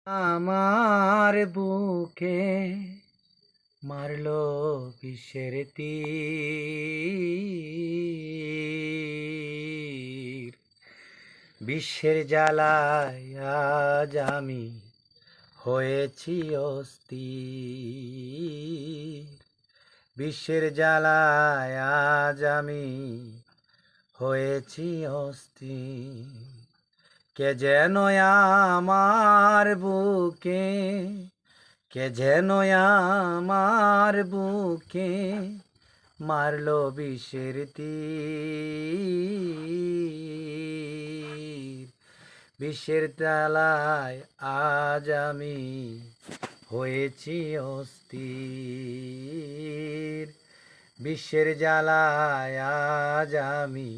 আমার বুকে মারলো বিষের তীর। বিশ্বের জ্বালায় আজ আমি হয়েছি অস্থির। বিশ্বের জ্বালায় আজ আমি হয়েছি অস্থির। কে যেন আমার বুকে, কে যেন আমার বুকে মারলো বিষের তীর। বিষের জ্বালায় আজ আমি হয়েছি অস্থির। বিশ্বের জ্বালায় আজ আমি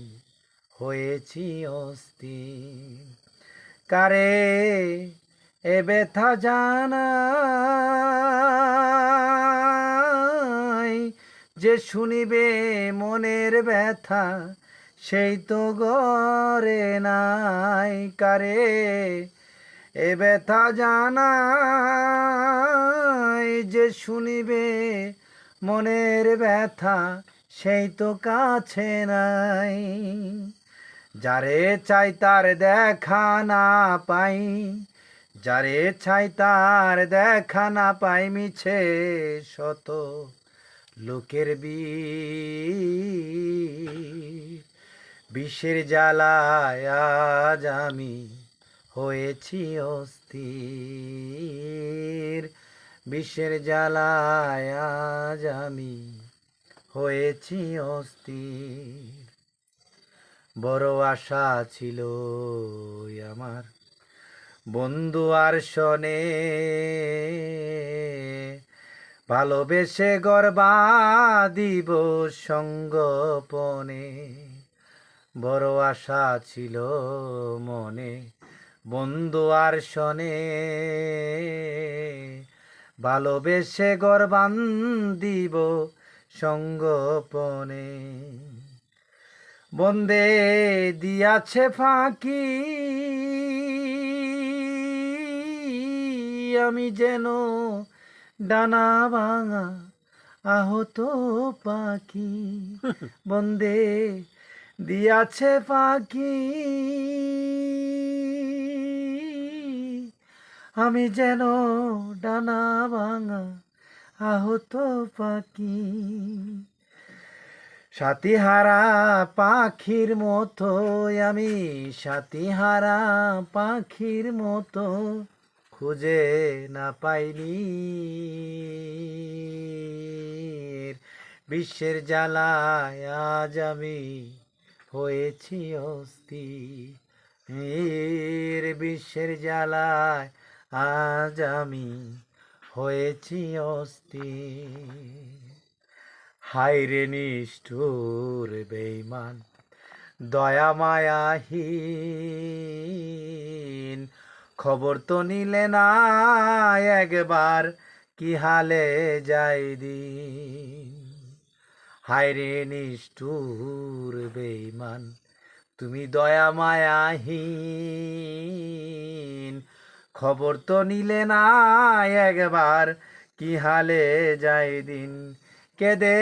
হয়েছি অস্থির। কারে এ ব্যথা জানাই, যে শুনিবে মনের ব্যথা সেই তো গরে নাই। কারে এ ব্যথা জানাই, যে শুনিবে মনের ব্যথা সেই তো কাছে নাই। যারে চাই তার দেখা না পাই, যারে চাই তার দেখা না পাই, মিছে শত লোকের বিষের জ্বালায় আজ আমি হয়েছি অস্থির। বিষের জ্বালায় আজ আমি হয়েছি অস্থির। বড় আশা ছিল আমার বন্ধু আর শনে, ভালোবেসে গর্বা দিব সঙ্গপনে। বড় আশা ছিল মনে বন্ধু আর শনে, ভালোবেসে গর্বান দিব সঙ্গপনে। বন্দে দিয়াছে ফাঁকি, আমি যেন ডানা ভাঙা আহত পাখি। বন্দে দিয়াছে ফাঁকি, আমি যেন ডানা ভাঙা আহত পাখি। সাথীহারা পাখির মতো আমি, সাথীহারা পাখির মতো খুঁজে না পাইনি। বিশ্বের জ্বালায় আজ আমি হয়েছি অস্থির। বিশ্বের জ্বালায় আজ আমি হয়েছি অস্থির। হায়রে নিষ্ঠুর বেঈমান দয়া মায়াহীন, খবর তো নিলে না একবার কি হালে যাই দিন। হায়রে নিষ্ঠুর বেঈমান তুমি দয়া মায়াহীন, খবর তো নিলে না একবার কি হালে যাই দিন। কেদে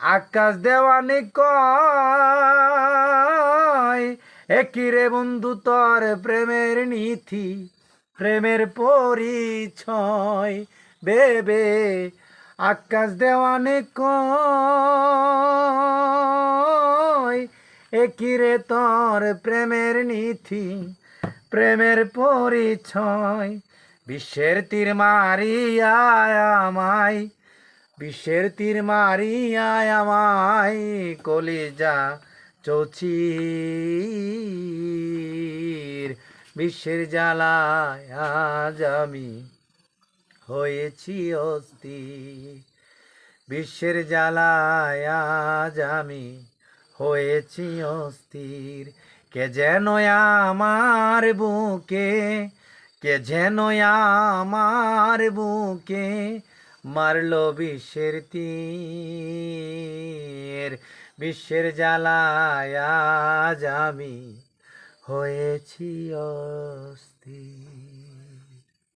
আকাশ দেওয়ানি কয়, একিরে বন্ধু তোর প্রেমের নীতি, প্রেমের পরিচয় বেবে। আকাশ দেওয়ানি কয়, একিরে তোর প্রেমের নীতি, প্রেমের পরিচয়। বিশ্বের তীর মারিয়া আমায়, বিশ্বের তীর মারিয়ায় আমায় কলিজা চৌচির। বিশ্বের জ্বালায় আজ আমি হয়েছি অস্থির। বিশ্বের জ্বালায় আজ আমি হয়েছি অস্থির। কে যেন আমার বুকে, কে যেন আমার বুকে মারলো বিষের তীর। বিশ্বের জ্বালায় আজ আমি হয়েছি অস্থির।